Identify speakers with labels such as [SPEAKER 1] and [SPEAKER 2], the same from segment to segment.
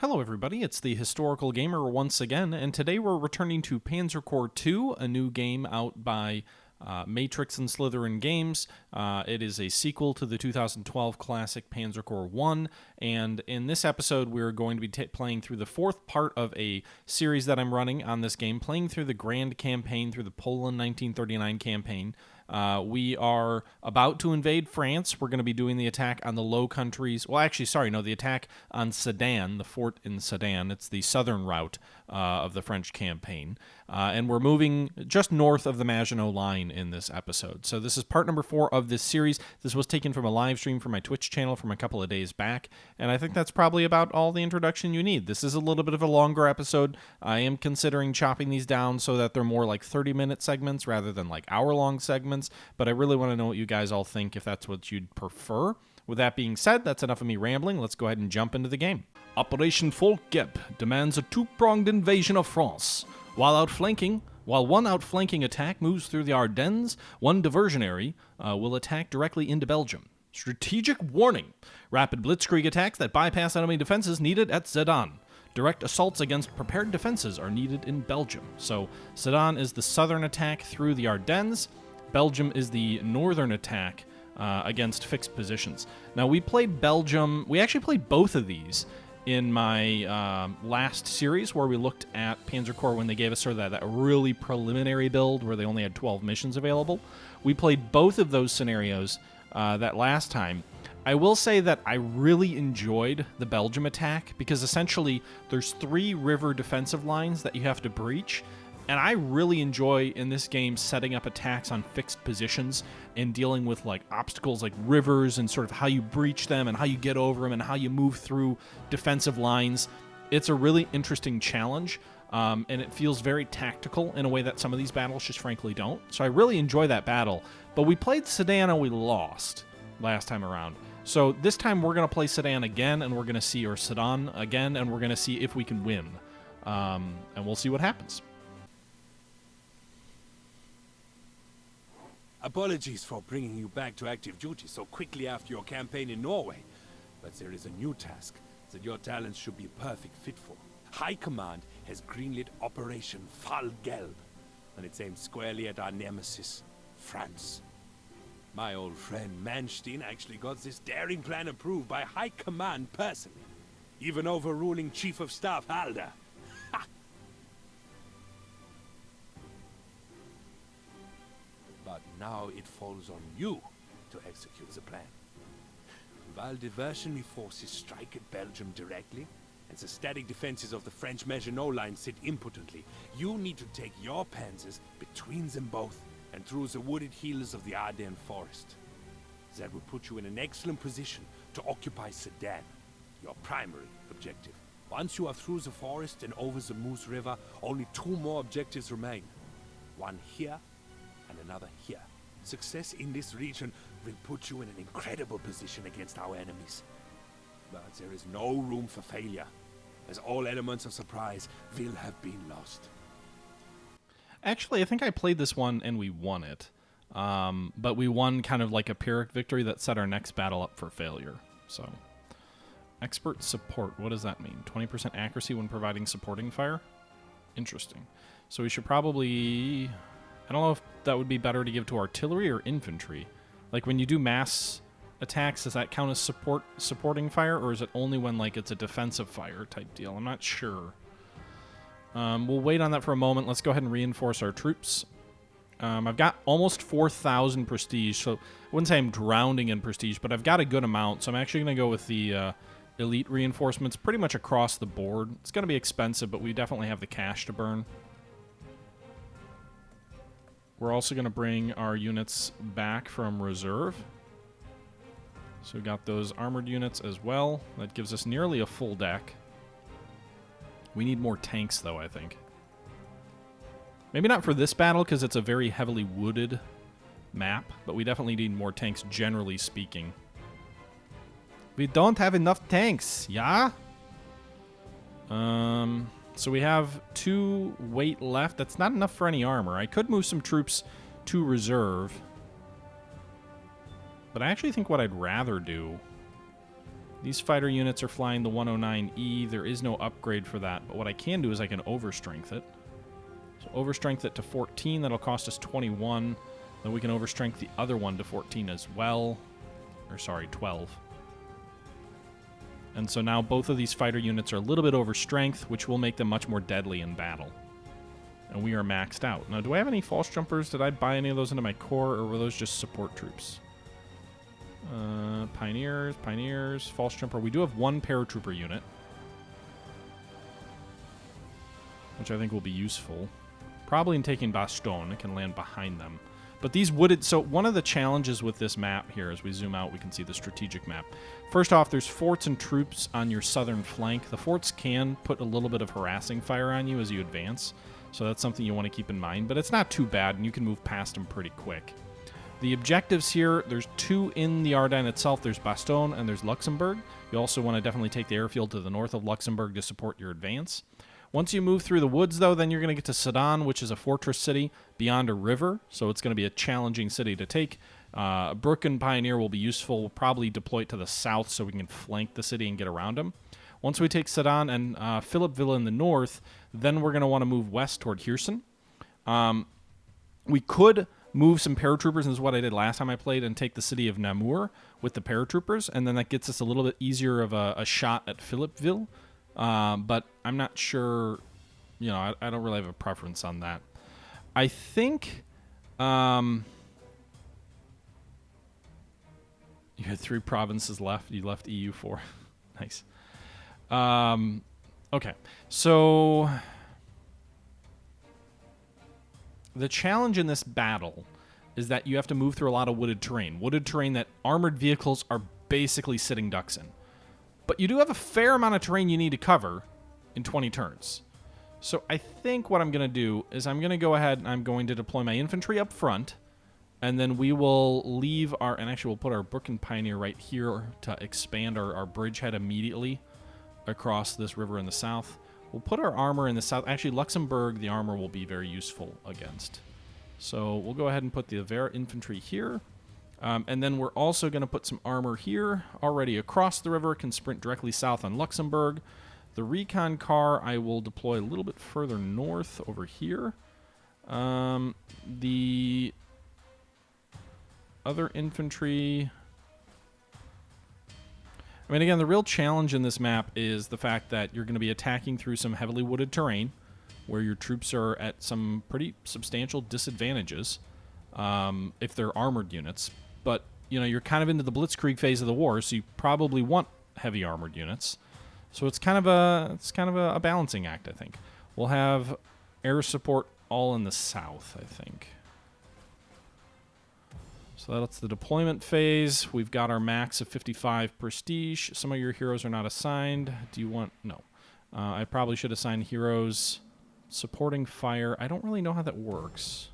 [SPEAKER 1] Hello everybody, it's the Historical Gamer once again, and today we're returning to Panzer Corps II, a new game out by Matrix and Slytherin Games. It is a sequel to the 2012 classic Panzer Corps I, and in this episode we're going to be playing through the fourth part of a series that I'm running on this game, playing through the Grand Campaign, through the Poland 1939 campaign. We are about to invade France. We're going to be doing the attack on the Low Countries. Well, actually, sorry, no, the attack on Sedan, the fort in Sedan. It's the southern route of the French campaign. And we're moving just north of the Maginot Line in this episode. So this is part number 4 of this series. This was taken from a live stream from my Twitch channel from a couple of days back. And I think that's probably about all the introduction you need. This is a little bit of a longer episode. I am considering chopping these down so that they're more like 30-minute segments rather than like hour-long segments. But I really want to know what you guys all think, if that's what you'd prefer. With that being said, that's enough of me rambling. Let's go ahead and jump into the game. Operation Volkgeb demands a two-pronged invasion of France. While one outflanking attack moves through the Ardennes, one diversionary will attack directly into Belgium. Strategic warning. Rapid blitzkrieg attacks that bypass enemy defenses needed at Sedan. Direct assaults against prepared defenses are needed in Belgium. So Sedan is the southern attack through the Ardennes. Belgium is the northern attack against fixed positions. Now, we played Belgium. We actually played both of these in my last series where we looked at Panzer Corps when they gave us sort of that really preliminary build where they only had 12 missions available. We played both of those scenarios that last time. I will say that I really enjoyed the Belgium attack because essentially there's 3 river defensive lines that you have to breach. And I really enjoy in this game setting up attacks on fixed positions and dealing with like obstacles like rivers and sort of how you breach them and how you get over them and how you move through defensive lines. It's a really interesting challenge, and it feels very tactical in a way that some of these battles just frankly don't. So I really enjoy that battle. But we played Sedan and we lost last time around. So this time we're going to play Sedan again and we're going to see, or Sedan again, and we're going to see if we can win. And we'll see what happens.
[SPEAKER 2] Apologies for bringing you back to active duty so quickly after your campaign in Norway, but there is a new task that your talents should be a perfect fit for. High Command has greenlit Operation Volkgeb, and it's aimed squarely at our nemesis, France. My old friend Manstein actually got this daring plan approved by High Command personally, even overruling Chief of Staff Halder. But now it falls on you to execute the plan. While diversionary forces strike at Belgium directly, and the static defenses of the French Maginot Line sit impotently, you need to take your panzers between them both and through the wooded hills of the Ardennes forest. That will put you in an excellent position to occupy Sedan, your primary objective. Once you are through the forest and over the Moose River, only 2 more objectives remain. One here and another here. Success in this region will put you in an incredible position against our enemies. But there is no room for failure, as all elements of surprise will have been lost.
[SPEAKER 1] Actually, I think I played this one and we won it. But we won kind of like a Pyrrhic victory that set our next battle up for failure. So, expert support, what does that mean? 20% accuracy when providing supporting fire? Interesting. So we should probably... I don't know if that would be better to give to artillery or infantry. Like when you do mass attacks, does that count as supporting fire, or is it only when like it's a defensive fire type deal? I'm not sure. We'll wait on that for a moment. Let's go ahead and reinforce our troops. I've got almost 4,000 prestige, so I wouldn't say I'm drowning in prestige, but I've got a good amount, so I'm actually going to go with the elite reinforcements pretty much across the board. It's going to be expensive, but we definitely have the cash to burn. We're also going to bring our units back from reserve. So we've got those armored units as well. That gives us nearly a full deck. We need more tanks, though, I think. Maybe not for this battle, because it's a very heavily wooded map, but we definitely need more tanks, generally speaking. We don't have enough tanks, yeah? So we have 2 weight left. That's not enough for any armor. I could move some troops to reserve. But I actually think what I'd rather do These fighter units are flying the 109E. There is no upgrade for that, but what I can do is I can overstrength it. So overstrength it to 14. That'll cost us 21. Then we can overstrength the other one to 14 as well. Or sorry, 12. And so now both of these fighter units are a little bit over strength, which will make them much more deadly in battle. And we are maxed out. Now, do I have any false jumpers? Did I buy any of those into my core, or were those just support troops? Pioneers, false jumper. We do have one paratrooper unit, which I think will be useful. Probably in taking Baston. It can land behind them. But these wooded... So one of the challenges with this map here, as we zoom out, we can see the strategic map. First off, there's forts and troops on your southern flank. The forts can put a little bit of harassing fire on you as you advance. So that's something you want to keep in mind. But it's not too bad, and you can move past them pretty quick. The objectives here, there's two in the Ardennes itself. There's Bastogne and there's Luxembourg. You also want to definitely take the airfield to the north of Luxembourg to support your advance. Once you move through the woods, though, then you're going to get to Sedan, which is a fortress city beyond a river. So it's going to be a challenging city to take. Brook and Pioneer will be useful. We'll probably deploy it to the south so we can flank the city and get around them. Once we take Sedan and Philippeville in the north, then we're going to want to move west toward Hirson. We could move some paratroopers, and this is what I did last time I played, and take the city of Namur with the paratroopers, and then that gets us a little bit easier of a shot at Philippeville. But I'm not sure, you know, I don't really have a preference on that. I think you had 3 provinces left. You left EU 4. Nice. Okay, so the challenge in this battle is that you have to move through a lot of wooded terrain. Wooded terrain that armored vehicles are basically sitting ducks in. But you do have a fair amount of terrain you need to cover in 20 turns. So I think what I'm going to do is I'm going to go ahead and I'm going to deploy my infantry up front. And then we will leave our... And actually, we'll put our Brook and Pioneer right here to expand our bridgehead immediately across this river in the south. We'll put our armor in the south. Actually, Luxembourg, the armor will be very useful against. So we'll go ahead and put the Avera infantry here. And then we're also going to put some armor here already across the river. Can sprint directly south on Luxembourg. The recon car I will deploy a little bit further north over here. The other infantry... I mean, again, the real challenge in this map is the fact that you're going to be attacking through some heavily wooded terrain where your troops are at some pretty substantial disadvantages if they're armored units. But, you know, you're kind of into the blitzkrieg phase of the war, so you probably want heavy armored units. So it's kind of a balancing act, I think. We'll have air support all in the south, I think. So that's the deployment phase. We've got our max of 55 prestige. Some of your heroes are not assigned. Do you want... No. I probably should assign heroes supporting fire. I don't really know how that works.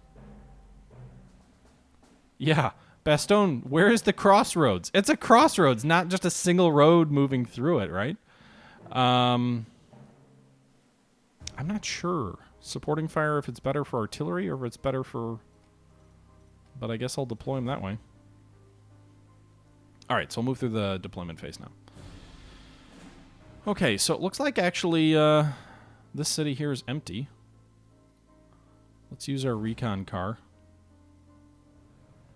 [SPEAKER 1] Yeah. Bastogne, where is the crossroads? It's a crossroads, not just a single road moving through it, right? I'm not sure. Supporting fire, if it's better for artillery or if it's better for... But I guess I'll deploy them that way. All right, so I'll move through the deployment phase now. Okay, so it looks like actually this city here is empty. Let's use our recon car.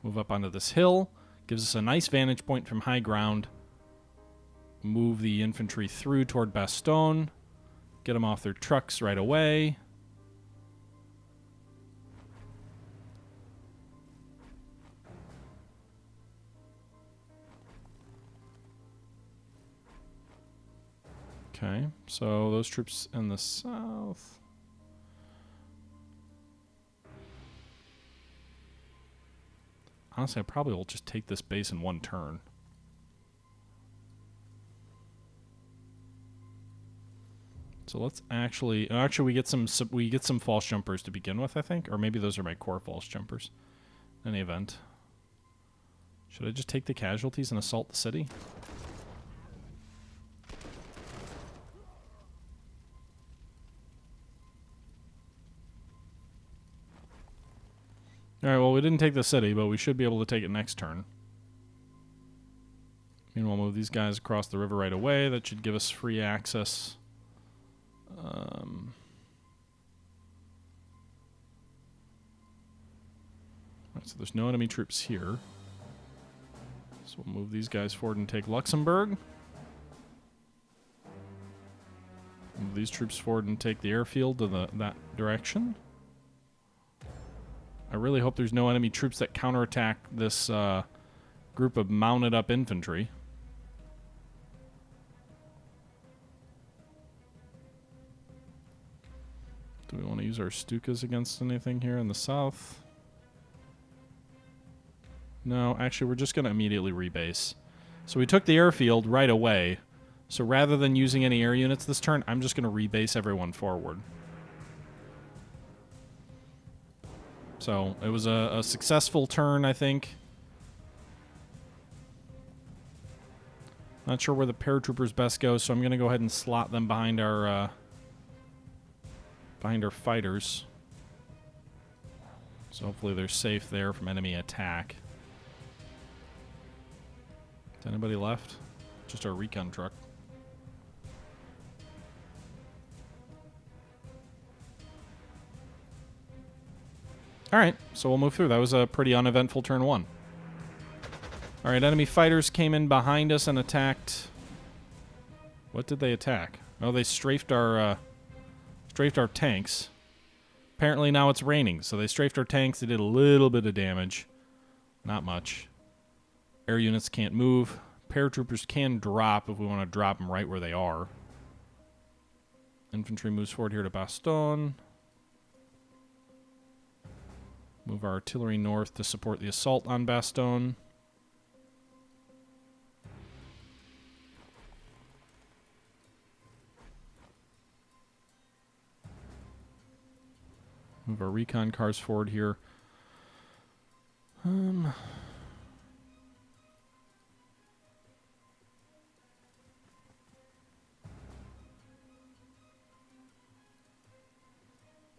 [SPEAKER 1] Move up onto this hill. Gives us a nice vantage point from high ground. Move the infantry through toward Bastogne. Get them off their trucks right away. Okay, so those troops in the south. Honestly, I probably will just take this base in one turn. So let's actually we get some false jumpers to begin with, I think, or maybe those are my core false jumpers. In any event, should I just take the casualties and assault the city? Alright, well, we didn't take the city, but we should be able to take it next turn. Meanwhile, we'll move these guys across the river right away. That should give us free access. Right, so there's no enemy troops here. So we'll move these guys forward and take Luxembourg. Move these troops forward and take the airfield to that direction. I really hope there's no enemy troops that counterattack this group of mounted up infantry. Do we want to use our Stukas against anything here in the south? No, actually, we're just going to immediately rebase. So we took the airfield right away. So rather than using any air units this turn, I'm just going to rebase everyone forward. So it was a successful turn, I think. Not sure where the paratroopers best go, so I'm going to go ahead and slot them behind our fighters. So hopefully they're safe there from enemy attack. Is anybody left? Just our recon truck. Alright, so we'll move through. That was a pretty uneventful turn one. Alright, enemy fighters came in behind us and attacked... What did they attack? Oh, they strafed our tanks. Apparently now it's raining, so they strafed our tanks. They did a little bit of damage. Not much. Air units can't move. Paratroopers can drop if we want to drop them right where they are. Infantry moves forward here to Bastogne. Move our artillery north to support the assault on Bastogne. Move our recon cars forward here.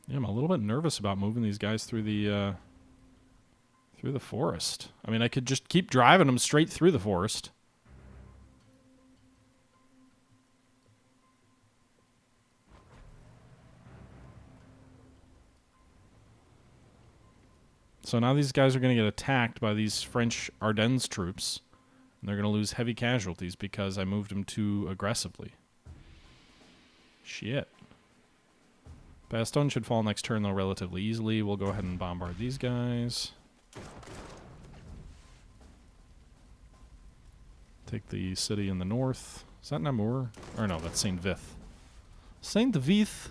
[SPEAKER 1] Yeah, I'm a little bit nervous about moving these guys through the forest. I mean, I could just keep driving them straight through the forest. So now these guys are going to get attacked by these French Ardennes troops, and they're going to lose heavy casualties because I moved them too aggressively. Shit. Bastogne should fall next turn, though, relatively easily. We'll go ahead and bombard these guys. Take the city in the north. Is that Namur? Or no, that's Saint Vith. Saint Vith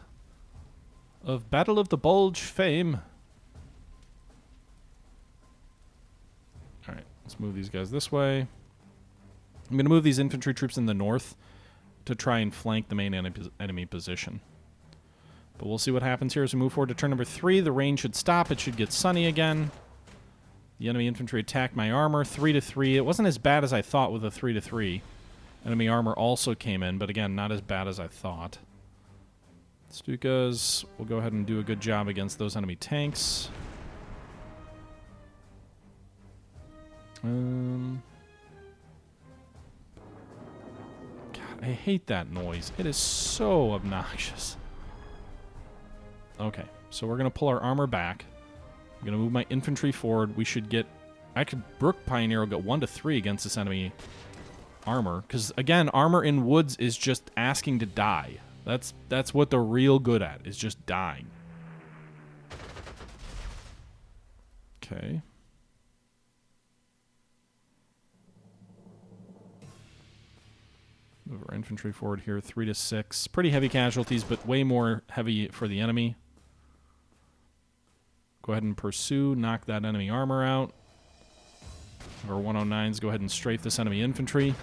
[SPEAKER 1] of Battle of the Bulge fame. Alright, let's move these guys this way. I'm going to move these infantry troops in the north to try and flank the main enemy position. But we'll see what happens here as we move forward to turn number 3. The rain should stop. It should get sunny again. The enemy infantry attacked my armor 3-3. It wasn't as bad as I thought with a 3-3. Enemy armor also came in, but again, not as bad as I thought. Stukas will go ahead and do a good job against those enemy tanks. God, I hate that noise. It is so obnoxious. Okay, so we're going to pull our armor back. I'm going to move my infantry forward. We should get... Brook Pioneer will get 1-3 against this enemy armor. Because, again, armor in woods is just asking to die. That's what they're real good at, is just dying. Okay. Move our infantry forward here, 3-6. Pretty heavy casualties, but way more heavy for the enemy. Go ahead and pursue, knock that enemy armor out. Our 109s go ahead and strafe this enemy infantry.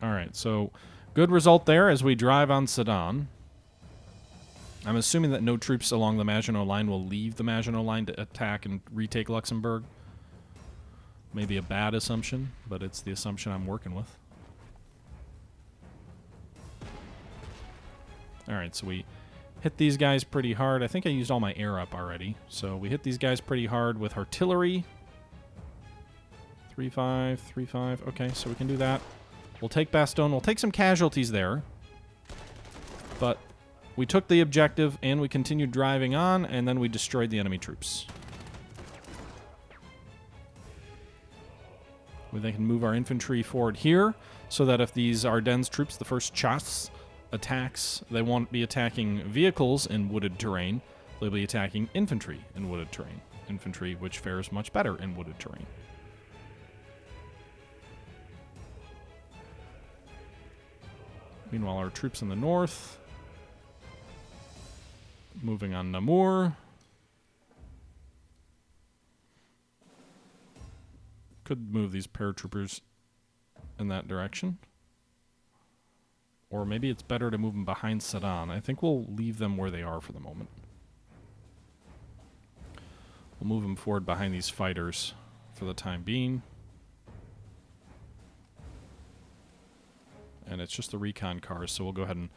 [SPEAKER 1] Alright, so good result there as we drive on Sedan. I'm assuming that no troops along the Maginot Line will leave the Maginot Line to attack and retake Luxembourg. Maybe a bad assumption, but it's the assumption I'm working with. Alright, so we hit these guys pretty hard. I think I used all my air up already. So we hit these guys pretty hard with artillery. 3-5, 3-5. Okay, so we can do that. We'll take Bastogne. We'll take some casualties there. But we took the objective, and we continued driving on, and then we destroyed the enemy troops. We then can move our infantry forward here, so that if these Ardennes troops, the first Chasse, attacks, they won't be attacking vehicles in wooded terrain. They'll be attacking infantry in wooded terrain. Infantry, which fares much better in wooded terrain. Meanwhile, our troops in the north, moving on Namur. Could move these paratroopers in that direction. Or maybe it's better to move them behind Sedan. I think we'll leave them where they are for the moment. We'll move them forward behind these fighters for the time being. And it's just the recon cars, so we'll go ahead and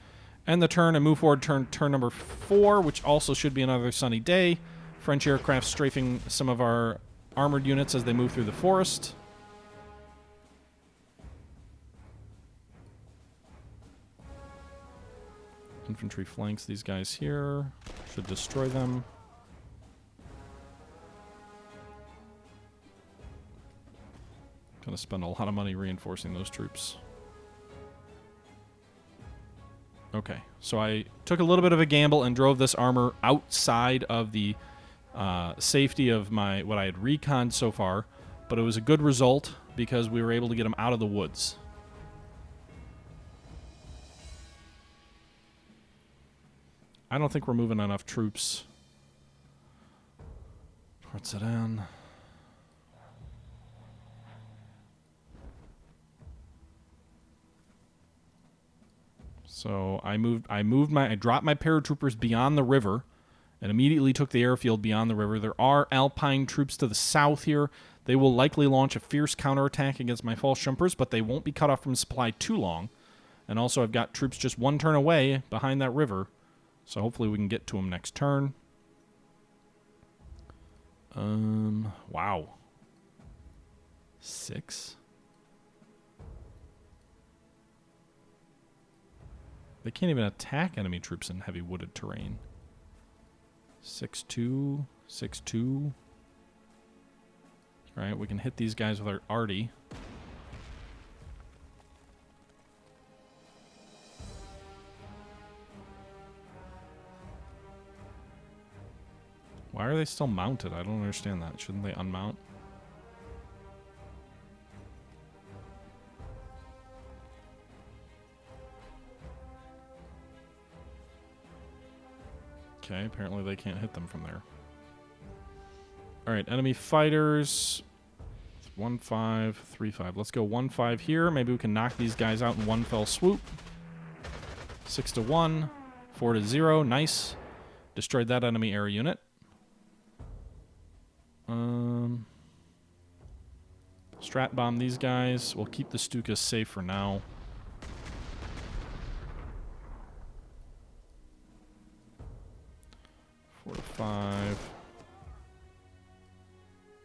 [SPEAKER 1] end the turn and move forward turn number 4, which also should be another sunny day. French aircraft strafing some of our armored units as they move through the forest. Infantry flanks these guys here. Should destroy them. Gonna spend a lot of money reinforcing those troops. Okay, so I took a little bit of a gamble and drove this armor outside of the safety of what I had reconned so far, but it was a good result because we were able to get them out of the woods. I don't think we're moving enough troops towards Sedan. So I dropped my paratroopers beyond the river and immediately took the airfield beyond the river. There are Alpine troops to the south here. They will likely launch a fierce counterattack against my false jumpers, but they won't be cut off from supply too long. And also I've got troops just one turn away behind that river, so hopefully we can get to them next turn. Wow. 6? They can't even attack enemy troops in heavy wooded terrain. 6-2, 6-2. Alright, we can hit these guys with our arty. Why are they still mounted? I don't understand that. Shouldn't they unmount? Okay, apparently they can't hit them from there. Alright, enemy fighters. 1-5, 3-5. Let's go 1-5 here. Maybe we can knock these guys out in one fell swoop. 6-1. 4-0. Nice. Destroyed that enemy air unit. Strat bomb these guys. We'll keep the Stukas safe for now.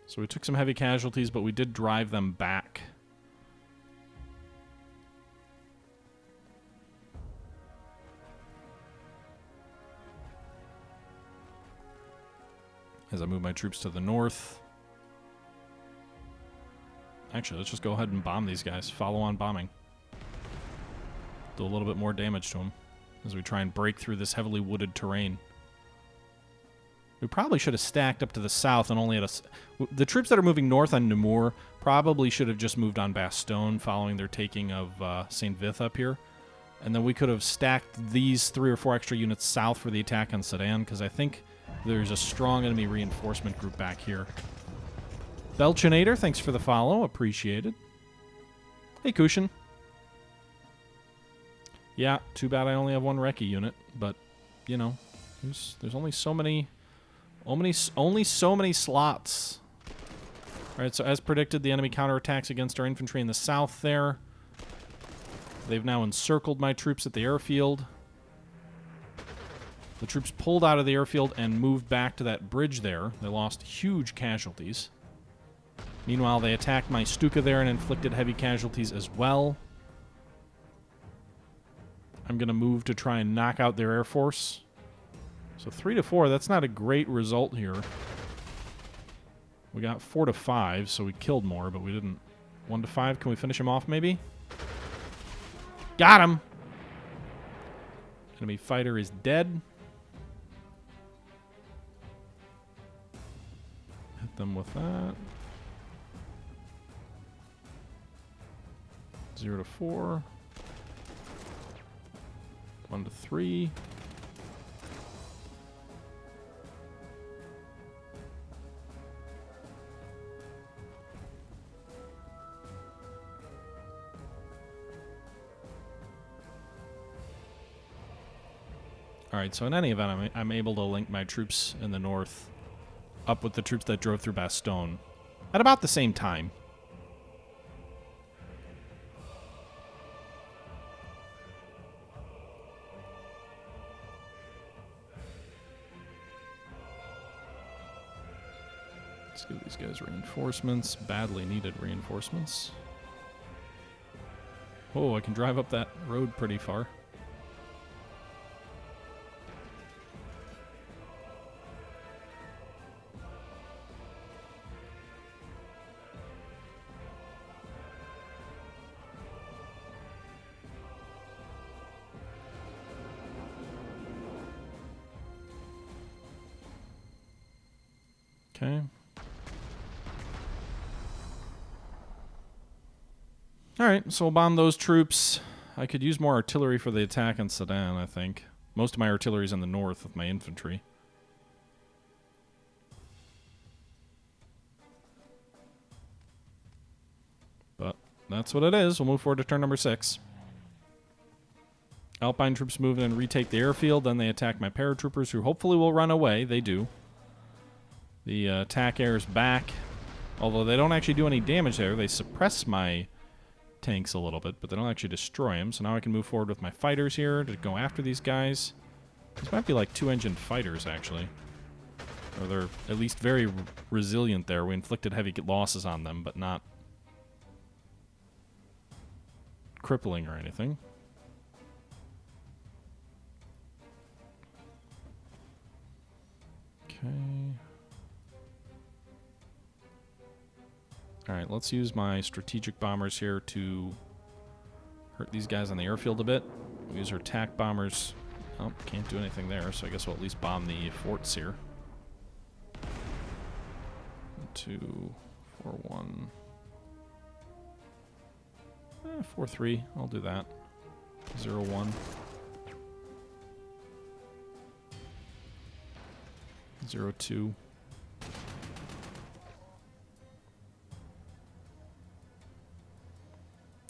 [SPEAKER 1] So we took some heavy casualties, but we did drive them back. As I move my troops to the north. Actually, let's just go ahead and bomb these guys. Follow on bombing. Do a little bit more damage to them as we try and break through this heavily wooded terrain. We probably should have stacked up to the south and only had the troops that are moving north on Namur probably should have just moved on Bastogne following their taking of St. Vith up here. And then we could have stacked these 3 or 4 extra units south for the attack on Sedan, because I think there's a strong enemy reinforcement group back here. Belchinator, thanks for the follow. Appreciated. Hey, Kushin. Yeah, too bad I only have 1 Recce unit, but, you know, there's only so many... Only so many slots. Alright, so as predicted, the enemy counterattacks against our infantry in the south there. They've now encircled my troops at the airfield. The troops pulled out of the airfield and moved back to that bridge there. They lost huge casualties. Meanwhile, they attacked my Stuka there and inflicted heavy casualties as well. I'm going to move to try and knock out their air force. So 3 to 4, that's not a great result here. We got 4 to 5, so we killed more, but we didn't. 1 to 5, can we finish him off maybe? Got him! Enemy fighter is dead. Hit them with that. 0 to 4. 1 to 3. Alright, so in any event, I'm able to link my troops in the north up with the troops that drove through Bastogne at about the same time. Let's give these guys reinforcements, badly needed reinforcements. Oh, I can drive up that road pretty far. Okay. Alright, so we'll bomb those troops. I could use more artillery for the attack in Sedan, I think. Most of my artillery's in the north with my infantry. But that's what it is. We'll move forward to turn number 6. Alpine troops move in and retake the airfield. Then they attack my paratroopers, who hopefully will run away. They do. The attack air is back. Although they don't actually do any damage there. They suppress my tanks a little bit, but they don't actually destroy them. So now I can move forward with my fighters here to go after these guys. These might be like 2-engine fighters, actually. Or they're at least very resilient there. We inflicted heavy losses on them, but not crippling or anything. Okay. Alright, let's use my strategic bombers here to hurt these guys on the airfield a bit. We'll use our attack bombers. Oh, can't do anything there, so I guess we'll at least bomb the forts here. 2, 4, 1. 4, 3. I'll do that. 0, 1. 0, 2.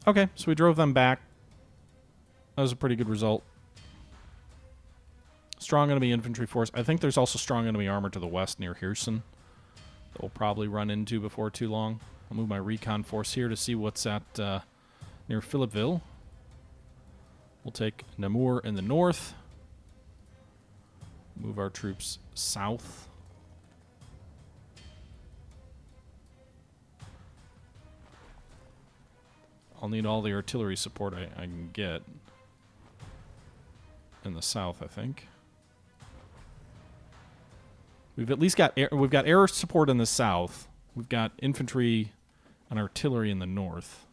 [SPEAKER 1] Okay, so we drove them back. That was a pretty good result. Strong enemy infantry force. I think there's also strong enemy armor to the west near Hirson that we'll probably run into before too long. I'll move my recon force here to see what's at near Philippeville. We'll take Namur in the north. Move our troops south. I'll need all the artillery support I can get in the south, I think. We've at least got air support in the south. We've got infantry and artillery in the north.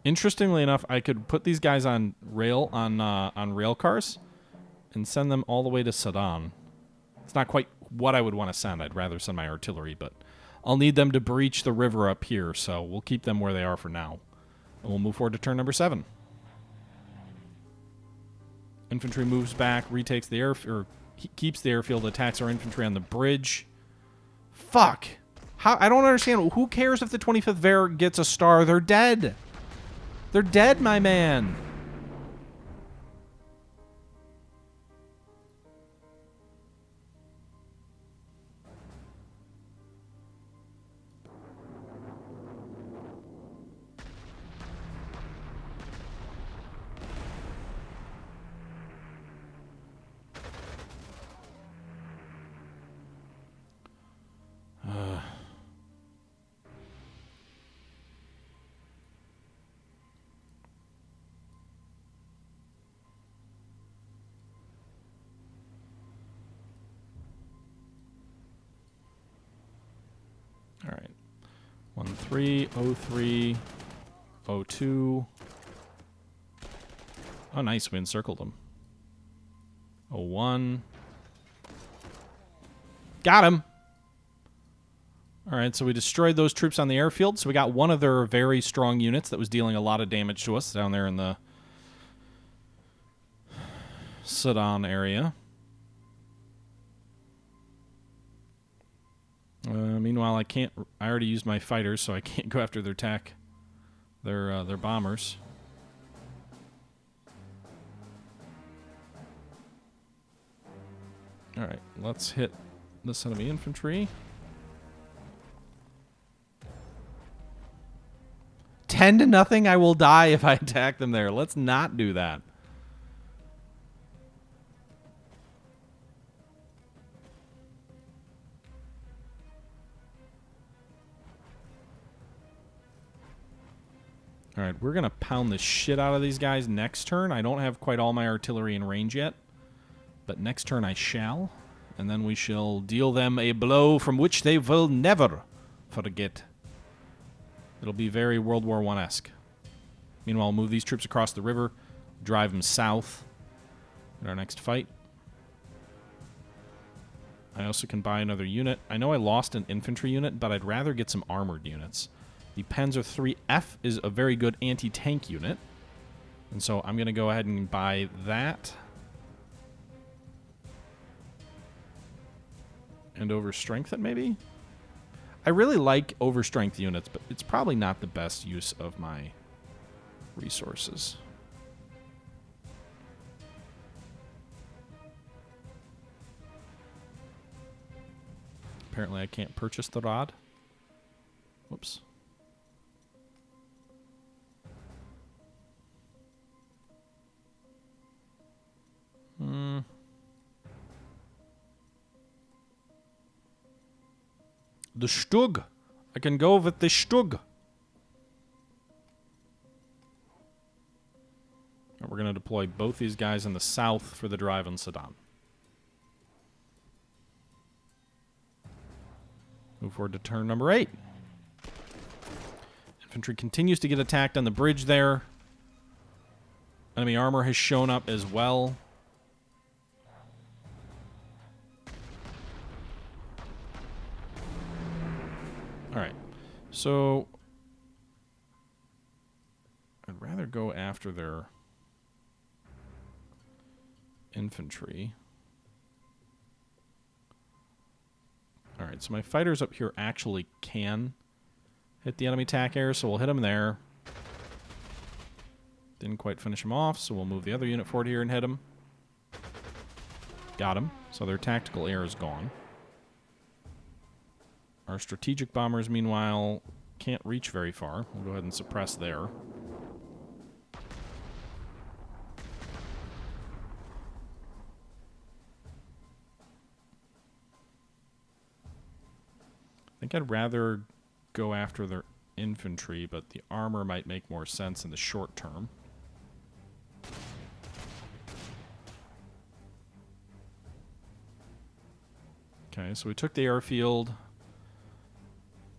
[SPEAKER 1] Interestingly enough, I could put these guys on rail cars and send them all the way to Sedan. It's not quite what I would want to send. I'd rather send my artillery, but I'll need them to breach the river up here, so we'll keep them where they are for now. And we'll move forward to turn number 7. Infantry moves back, retakes the airfield, keeps the airfield, attacks our infantry on the bridge. Fuck! How? I don't understand. Who cares if the 25th Ver gets a star? They're dead. They're dead, my man. 03, 03, 02. Oh, nice. We encircled them. 01. Got him. All right, so we destroyed those troops on the airfield. So we got one of their very strong units that was dealing a lot of damage to us down there in the Sedan area. Meanwhile, I already used my fighters, so I can't go after their bombers. All right, let's hit this enemy infantry. 10-0. I will die if I attack them there. Let's not do that. All right, we're going to pound the shit out of these guys next turn. I don't have quite all my artillery in range yet, but next turn I shall, and then we shall deal them a blow from which they will never forget. It'll be very World War I-esque. Meanwhile, we'll move these troops across the river, drive them south in our next fight. I also can buy another unit. I know I lost an infantry unit, but I'd rather get some armored units. The Panzer IIIF is a very good anti-tank unit, and so I'm going to go ahead and buy that. And overstrength it, maybe? I really like overstrength units, but it's probably not the best use of my resources. Apparently I can't purchase the rod. Whoops. The Stug. I can go with the Stug. And we're going to deploy both these guys in the south for the drive on Sedan. Move forward to turn number 8. Infantry continues to get attacked on the bridge there. Enemy armor has shown up as well. Alright, so I'd rather go after their infantry. Alright, so my fighters up here actually can hit the enemy attack area, so we'll hit them there. Didn't quite finish them off, so we'll move the other unit forward here and hit them. Got him. So their tactical air is gone. Our strategic bombers, meanwhile, can't reach very far. We'll go ahead and suppress there. I think I'd rather go after their infantry, but the armor might make more sense in the short term. Okay, so we took the airfield.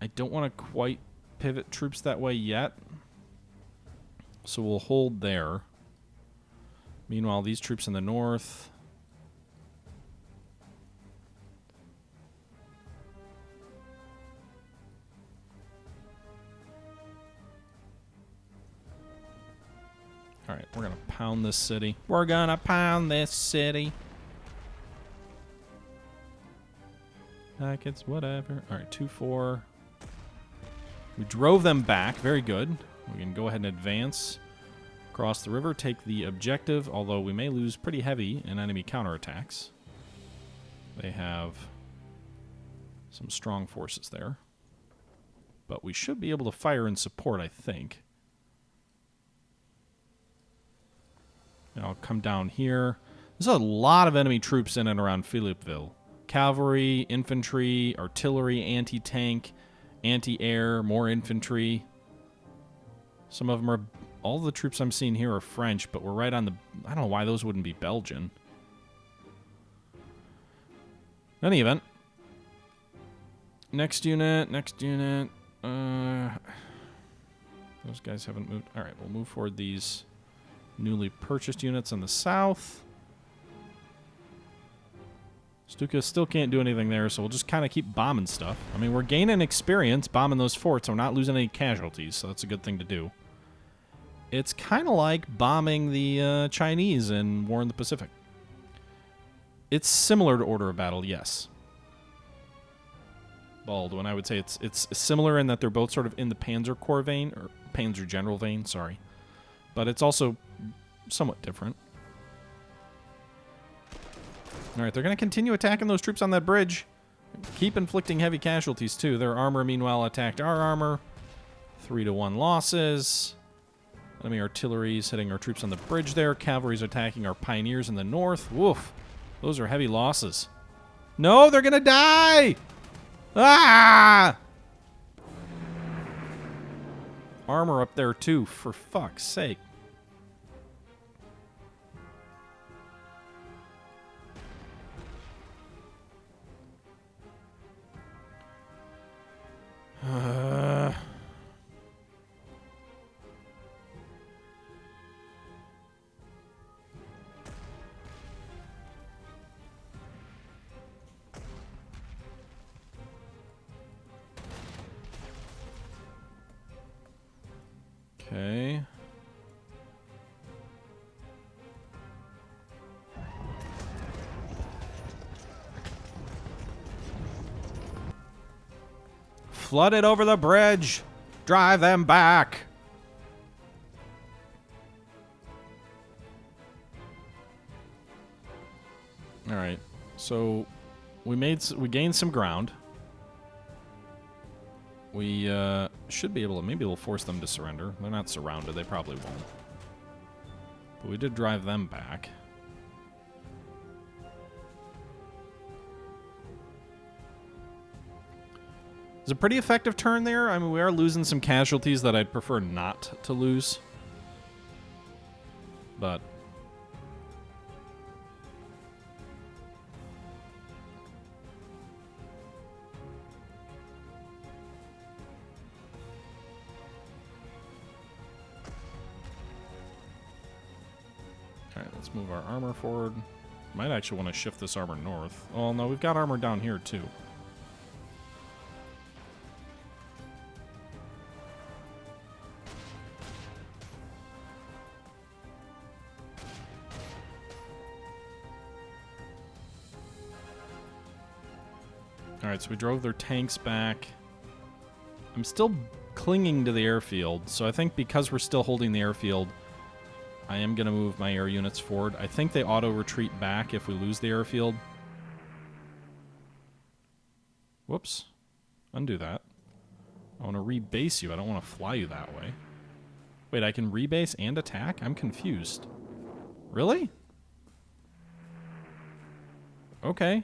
[SPEAKER 1] I don't want to quite pivot troops that way yet, so we'll hold there. Meanwhile, these troops in the north... Alright, we're gonna pound this city. We're gonna pound this city. Like it's whatever. Alright, 2-4. We drove them back. Very good. We can go ahead and advance across the river, take the objective, although we may lose pretty heavy in enemy counterattacks. They have some strong forces there. But we should be able to fire and support, I think. And I'll come down here. There's a lot of enemy troops in and around Philippeville. Cavalry, infantry, artillery, anti-tank, anti-air, more infantry. Some of them are... All the troops I'm seeing here are French, but we're right on the... I don't know why those wouldn't be Belgian. In any event. Next unit, next unit. Those guys haven't moved. All right, we'll move forward these newly purchased units in the south. Stuka still can't do anything there, so we'll just kind of keep bombing stuff. I mean, we're gaining experience bombing those forts, so we're not losing any casualties, so that's a good thing to do. It's kind of like bombing the Chinese in War in the Pacific. It's similar to Order of Battle, yes. Baldwin, I would say it's similar in that they're both sort of in the Panzer Corps vein, or Panzer General vein, sorry. But it's also somewhat different. Alright, they're going to continue attacking those troops on that bridge. Keep inflicting heavy casualties, too. Their armor, meanwhile, attacked our armor. 3-1 losses. Enemy artillery's hitting our troops on the bridge there. Cavalry's attacking our pioneers in the north. Woof. Those are heavy losses. No, they're going to die! Ah! Armor up there, too, for fuck's sake. Okay. Flood it over the bridge. Drive them back. All right. So we gained some ground. We should be able to, maybe we'll force them to surrender. They're not surrounded. They probably won't. But we did drive them back. It's a pretty effective turn there. I mean, we are losing some casualties that I'd prefer not to lose. But alright, let's move our armor forward. Might actually want to shift this armor north. Oh, no, we've got armor down here, too. Alright, so we drove their tanks back. I'm still clinging to the airfield, so I think because we're still holding the airfield, I am going to move my air units forward. I think they auto-retreat back if we lose the airfield. Whoops. Undo that. I want to rebase you. I don't want to fly you that way. Wait, I can rebase and attack? I'm confused. Really? Okay.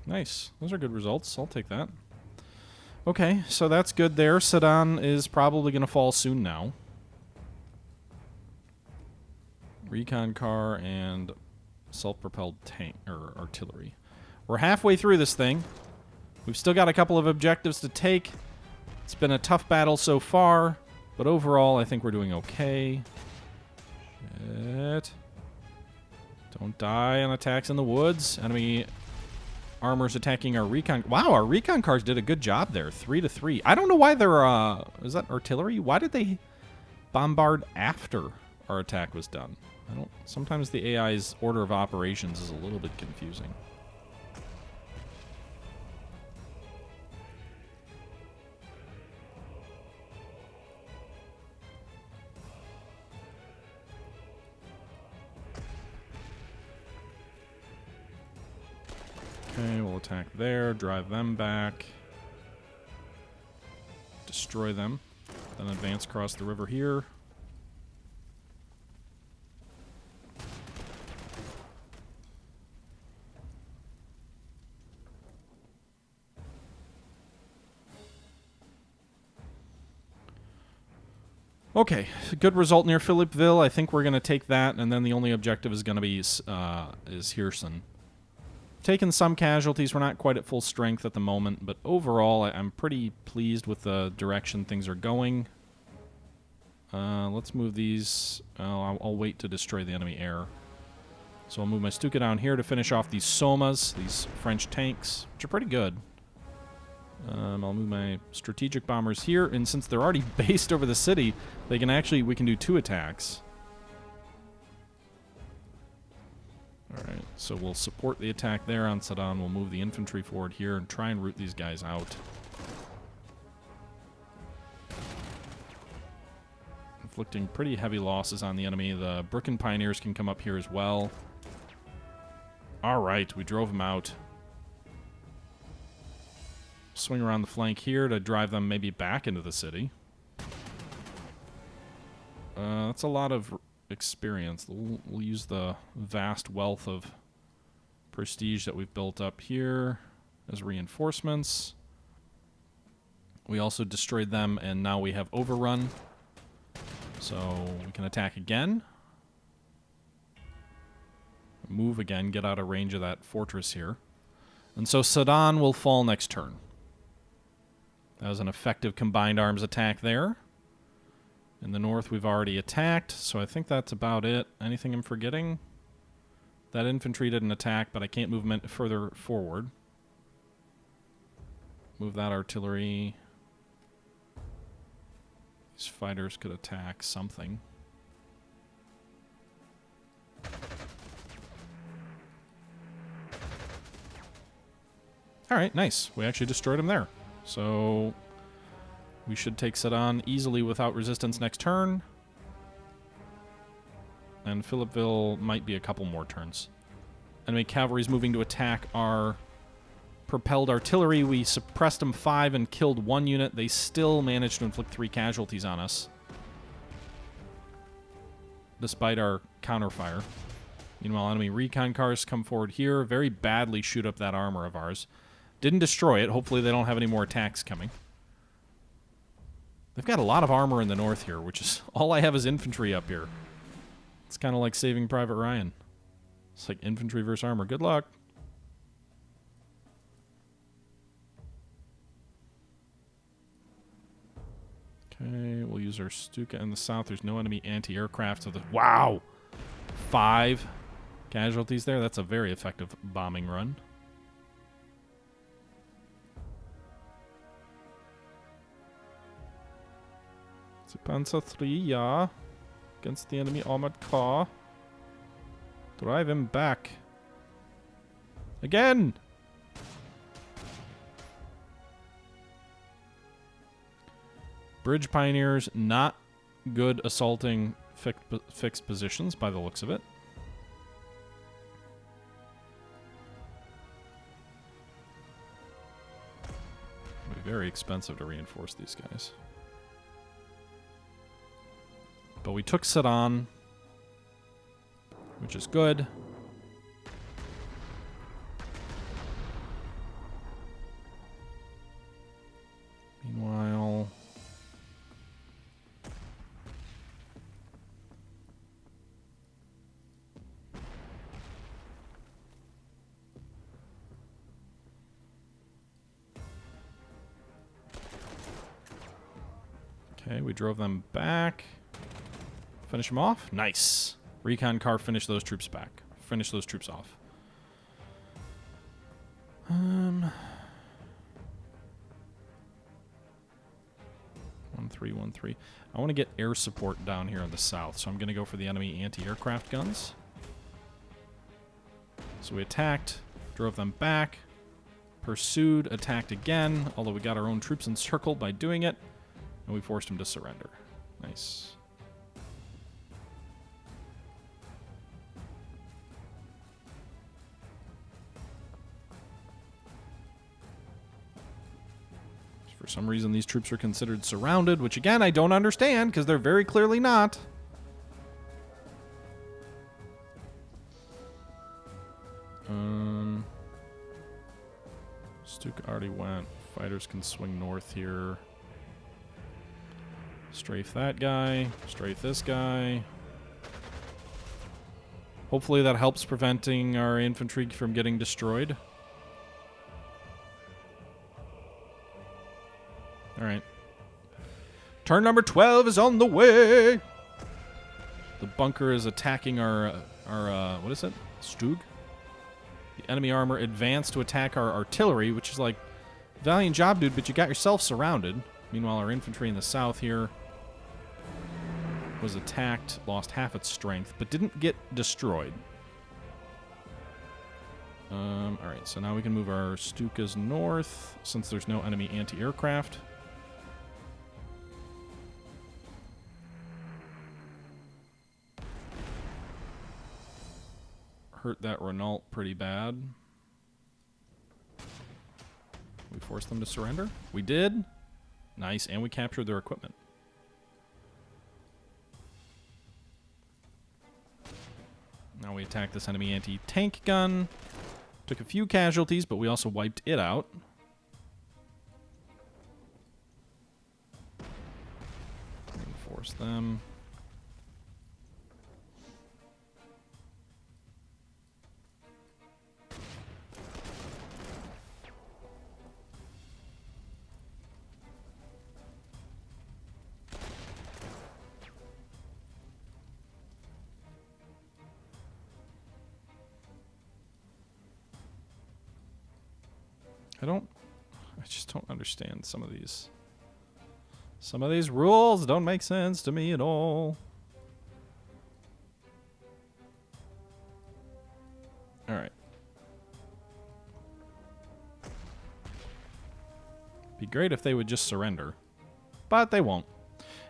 [SPEAKER 1] Nice. Those are good results. I'll take that. Okay, so that's good there. Sedan is probably going to fall soon now. Recon car and self-propelled tank or artillery. We're halfway through this thing. We've still got a couple of objectives to take. It's been a tough battle so far, but overall I think we're doing okay. Shit. Don't die on attacks in the woods. Enemy armor's attacking our recon. Wow, our recon cars did a good job there. 3-3. I don't know why they're, is that artillery? Why did they bombard after our attack was done? Sometimes the AI's order of operations is a little bit confusing. Okay, we'll attack there, drive them back, destroy them, then advance across the river here. Okay, good result near Philippeville. I think we're going to take that, and then the only objective is going to be is Hirson. Taking some casualties. We're not quite at full strength at the moment, but overall, I'm pretty pleased with the direction things are going. Let's move these. I'll wait to destroy the enemy air. So I'll move my Stuka down here to finish off these Somas, these French tanks, which are pretty good. I'll move my strategic bombers here, and since they're already based over the city, we can do 2 attacks. Alright, so we'll support the attack there on Sedan. We'll move the infantry forward here and try and root these guys out. Inflicting pretty heavy losses on the enemy. The Brooklyn Pioneers can come up here as well. Alright, we drove them out. Swing around the flank here to drive them maybe back into the city. That's a lot of experience. We'll use the vast wealth of prestige that we've built up here as reinforcements. We also destroyed them, and now we have overrun. So we can attack again. Move again, get out of range of that fortress here. And so Sedan will fall next turn. That was an effective combined arms attack there. In the north, we've already attacked, so I think that's about it. Anything I'm forgetting? That infantry didn't attack, but I can't move them further forward. Move that artillery. These fighters could attack something. Alright, nice. We actually destroyed them there. So we should take Sedan easily without resistance next turn. And Philippeville might be a couple more turns. Enemy cavalry's moving to attack our propelled artillery. We suppressed them 5 and killed 1 unit. They still managed to inflict 3 casualties on us, despite our counterfire. Meanwhile, enemy recon cars come forward here, very badly shoot up that armor of ours. Didn't destroy it. Hopefully they don't have any more attacks coming. They've got a lot of armor in the north here, which is all I have is infantry up here. It's kind of like Saving Private Ryan. It's like infantry versus armor. Good luck. Okay, we'll use our Stuka in the south. There's no enemy anti-aircraft. So wow! 5 casualties there. That's a very effective bombing run. It's a Panzer III, yeah. Against the enemy armored car. Drive him back. Again! Bridge Pioneers, not good assaulting fixed positions by the looks of it. It'll be very expensive to reinforce these guys. But we took Sedan, which is good. Meanwhile, okay, we drove them back. Finish them off. Nice. Recon car, finish those troops back. Finish those troops off. 1313. I want to get air support down here in the south, so I'm going to go for the enemy anti-aircraft guns. So we attacked, drove them back, pursued, attacked again, although we got our own troops encircled by doing it, and we forced them to surrender. Nice. For some reason, these troops are considered surrounded, which, again, I don't understand, because they're very clearly not. Stuka already went. Fighters can swing north here. Strafe that guy. Strafe this guy. Hopefully that helps preventing our infantry from getting destroyed. Alright. Turn number 12 is on the way! The bunker is attacking our what is it? Stug? The enemy armor advanced to attack our artillery, which is like, valiant job, dude, but you got yourself surrounded. Meanwhile, our infantry in the south here was attacked, lost half its strength, but didn't get destroyed. Alright, so now we can move our Stukas north, since there's no enemy anti-aircraft. Hurt that Renault pretty bad. We forced them to surrender? We did. Nice, and we captured their equipment. Now we attack this enemy anti-tank gun. Took a few casualties, but we also wiped it out. Reinforce them. I just don't understand some of these. Some of these rules don't make sense to me at all. Alright. Be great if they would just surrender. But they won't.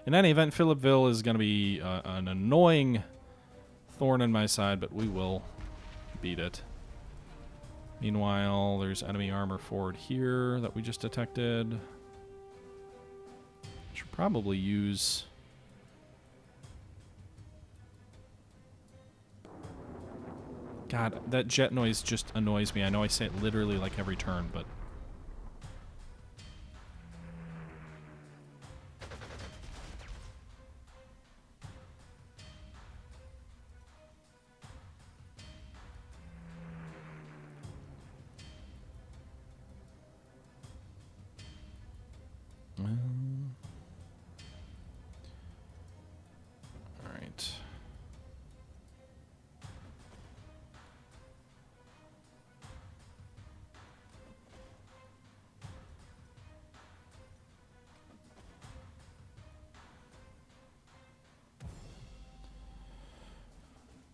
[SPEAKER 1] In any event, Philippeville is going to be an annoying thorn in my side, but we will beat it. Meanwhile, there's enemy armor forward here that we just detected. Should probably use... God, that jet noise just annoys me. I know I say it literally like every turn, but... Alright.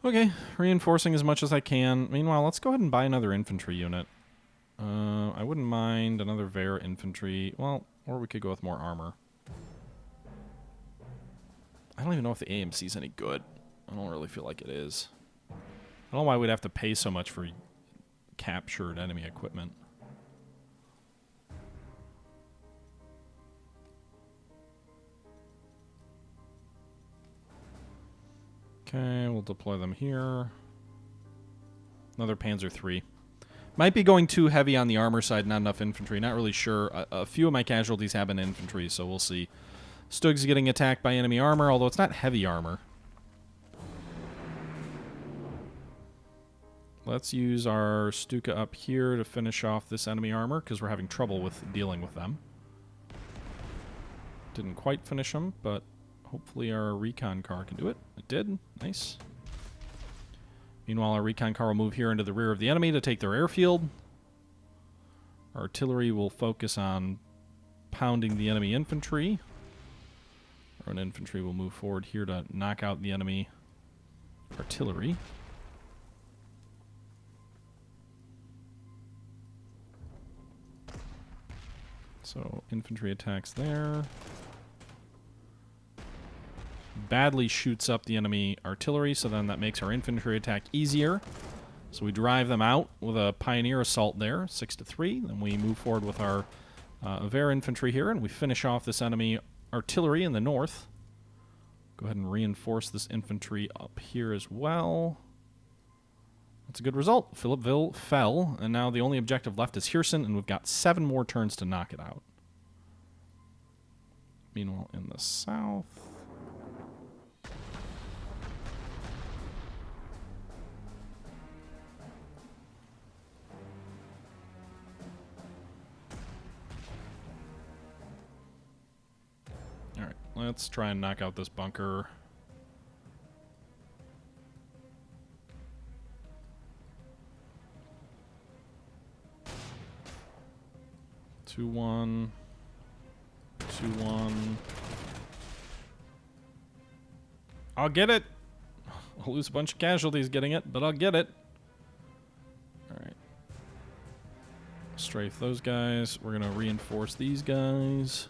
[SPEAKER 1] Okay, reinforcing as much as I can. Meanwhile, let's go ahead and buy another infantry unit. I wouldn't mind another Vera infantry. Well, or we could go with more armor. I don't even know if the AMC is any good. I don't really feel like it is. I don't know why we'd have to pay so much for captured enemy equipment. Okay, we'll deploy them here. Another Panzer III. Might be going too heavy on the armor side, not enough infantry. Not really sure. A few of my casualties have been infantry, so we'll see. Stug's getting attacked by enemy armor, although it's not heavy armor. Let's use our Stuka up here to finish off this enemy armor, because we're having trouble with dealing with them. Didn't quite finish them, but hopefully our recon car can do it. It did. Nice. Meanwhile, our recon car will move here into the rear of the enemy to take their airfield. Our artillery will focus on pounding the enemy infantry. Our own infantry will move forward here to knock out the enemy artillery. So, infantry attacks there. Badly shoots up the enemy artillery, so then that makes our infantry attack easier. So we drive them out with a pioneer assault there, 6-3. Then we move forward with our Vera infantry here, and we finish off this enemy artillery in the north. Go ahead and reinforce this infantry up here as well. That's a good result. Philippeville fell, and now the only objective left is Hirson, and we've got 7 more turns to knock it out. Meanwhile, in the south... Alright, let's try and knock out this bunker. Two, 1. 2, 1. I'll get it. I'll lose a bunch of casualties getting it, but I'll get it. Alright. Strafe those guys. We're going to reinforce these guys.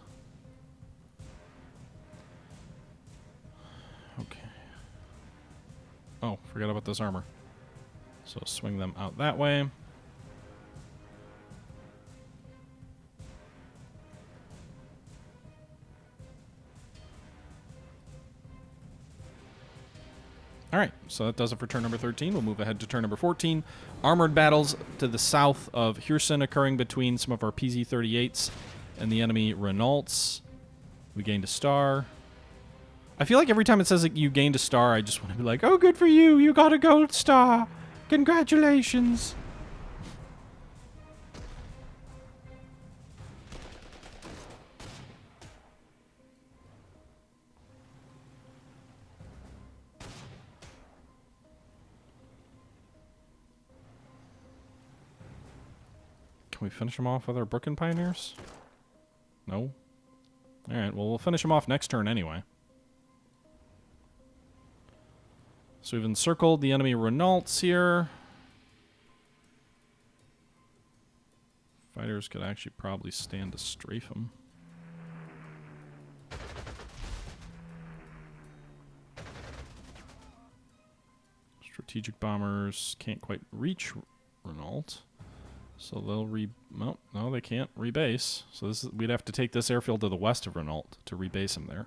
[SPEAKER 1] Okay. Oh, forgot about this armor. So swing them out that way. Alright, so that does it for turn number 13. We'll move ahead to turn number 14. Armored battles to the south of Hirson occurring between some of our PZ-38s and the enemy Renaults. We gained a star. I feel like every time it says that you gained a star, I just want to be like, oh, good for you. You got a gold star. Congratulations. Can we finish them off with our Brooklyn Pioneers? No? Alright, well, we'll finish them off next turn anyway. So we've encircled the enemy Renaults here. Fighters could actually probably stand to strafe them. Strategic bombers can't quite reach Renault. So they'll no, they can't rebase. So we'd have to take this airfield to the west of Renault to rebase him there.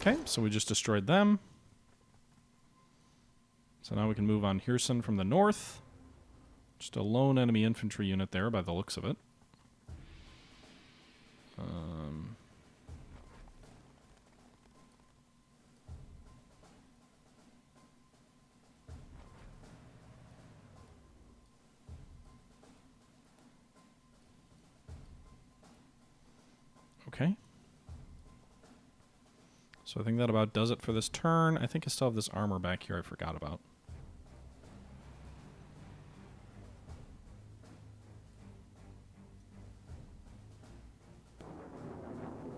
[SPEAKER 1] Okay, so we just destroyed them. So now we can move on Hirson from the north. Just a lone enemy infantry unit there by the looks of it. Okay. So I think that about does it for this turn. I think I still have this armor back here I forgot about.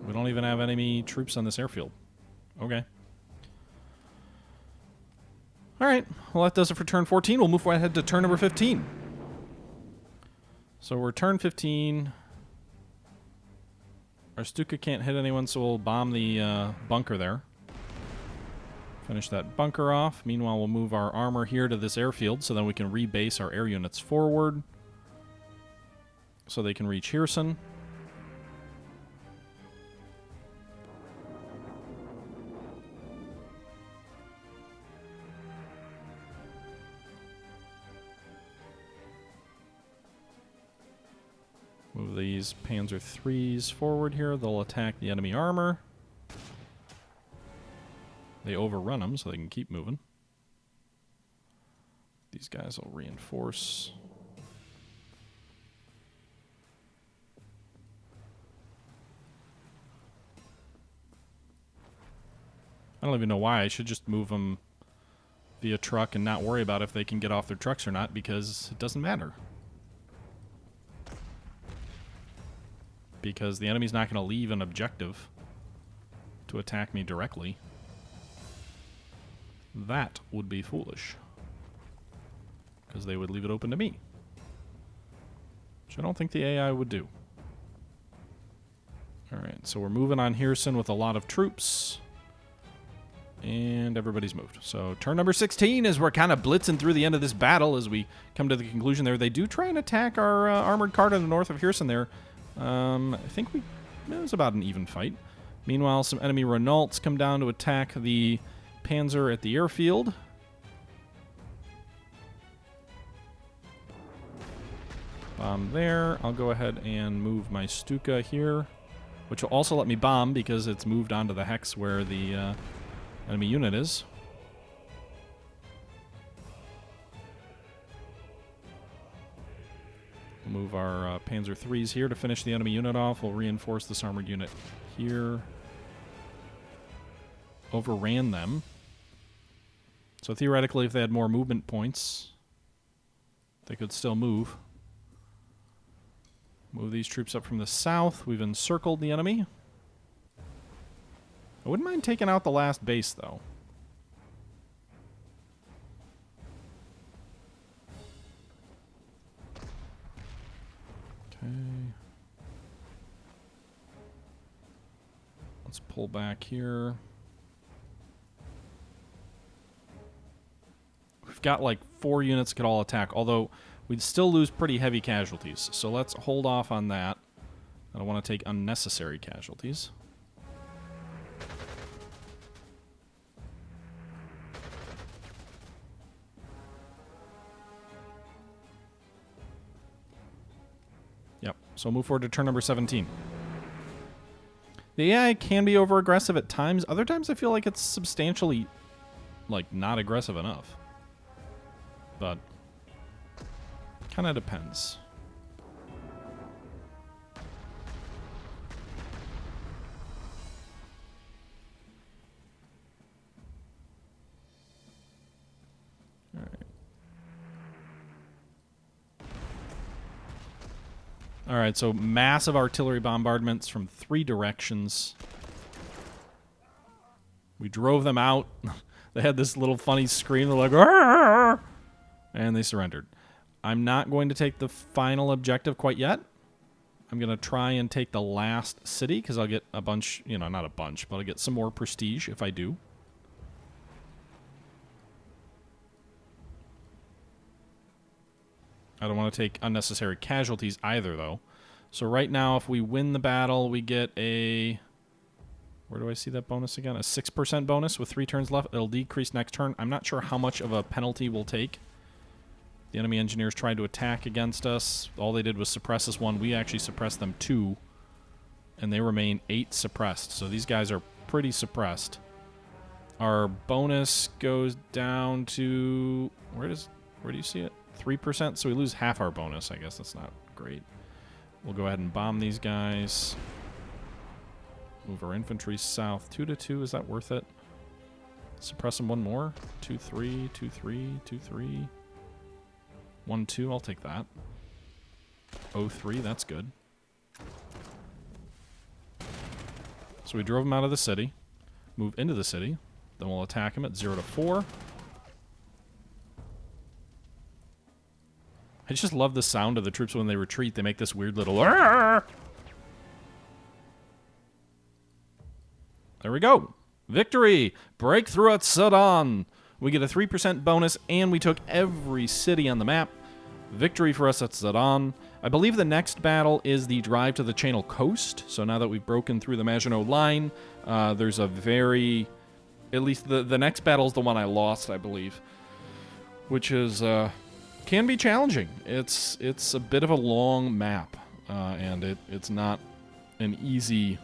[SPEAKER 1] We don't even have enemy troops on this airfield. Okay. Alright, well that does it for turn 14. We'll move ahead to turn number 15. So we're turn 15. Our Stuka can't hit anyone, so we'll bomb the bunker there. Finish that bunker off. Meanwhile, we'll move our armor here to this airfield so then we can rebase our air units forward so they can reach Hirson. Move these Panzer IIIs forward here. They'll attack the enemy armor. They overrun them so they can keep moving. These guys will reinforce. I don't even know why. I should just move them via truck and not worry about if they can get off their trucks or not, because it doesn't matter. Because the enemy's not going to leave an objective to attack me directly. That would be foolish. Because they would leave it open to me. Which I don't think the AI would do. Alright, so we're moving on Hirson with a lot of troops. And everybody's moved. So turn number 16 is we're kind of blitzing through the end of this battle as we come to the conclusion there. They do try and attack our armored car to the north of Hirson there. I think it was about an even fight. Meanwhile, some enemy Renaults come down to attack the Panzer at the airfield. Bomb there. I'll go ahead and move my Stuka here, which will also let me bomb because it's moved onto the hex where the enemy unit is. We'll move our Panzer IIIs here to finish the enemy unit off. We'll reinforce this armored unit here. Overran them. So theoretically, if they had more movement points, they could still move. Move these troops up from the south. We've encircled the enemy. I wouldn't mind taking out the last base, though. Okay. Let's pull back here. We've got like 4 units that could all attack, although we'd still lose pretty heavy casualties. So let's hold off on that. I don't want to take unnecessary casualties. Yep, so move forward to turn number 17. The AI can be over-aggressive at times. Other times I feel like it's substantially, like, not aggressive enough. But kind of depends. All right. All right, so massive artillery bombardments from 3 directions. We drove them out. They had this little funny scream. They're like, "Arr!" And they surrendered. I'm not going to take the final objective quite yet. I'm going to try and take the last city because I'll get a bunch, you know, not a bunch, but I'll get some more prestige if I do. I don't want to take unnecessary casualties either, though. So right now, if we win the battle, we get a... Where do I see that bonus again? A 6% bonus with 3 turns left. It'll decrease next turn. I'm not sure how much of a penalty we'll take. The enemy engineers tried to attack against us. All they did was suppress us 1. We actually suppressed them 2. And they remain 8 suppressed. So these guys are pretty suppressed. Our bonus goes down to... Where do you see it? 3%. So we lose half our bonus. I guess that's not great. We'll go ahead and bomb these guys. Move our infantry south. 2-2. Is that worth it? Suppress them 1 more. 2-3, 2-3, 2-3. 1-2, I'll take that. 0-3, that's good. So we drove them out of the city. Move into the city. Then we'll attack them at 0-4. I just love the sound of the troops when they retreat. They make this weird little... Arr! There we go. Victory! Breakthrough at Sedan! We get a 3% bonus, and we took every city on the map. Victory for us at Sedan. I believe the next battle is the drive to the Channel Coast. So now that we've broken through the Maginot Line, there's a very... At least the next battle is the one I lost, I believe. Which is... can be challenging. It's a bit of a long map, and it's not an easy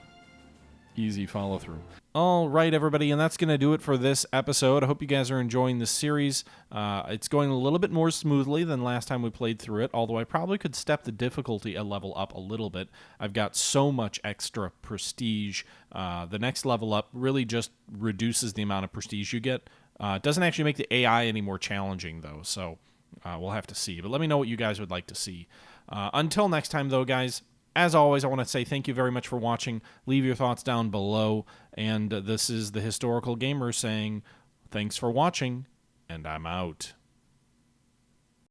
[SPEAKER 1] follow-through. All right, everybody, and that's going to do it for this episode. I hope you guys are enjoying this series. It's going a little bit more smoothly than last time we played through it, although I probably could step the difficulty a level up a little bit. I've got so much extra prestige. The next level up really just reduces the amount of prestige you get. It doesn't actually make the AI any more challenging, though, so we'll have to see. But let me know what you guys would like to see. Until next time, though, guys, as always, I want to say thank you very much for watching. Leave your thoughts down below. And this is the Historical Gamer saying, thanks for watching, and I'm out.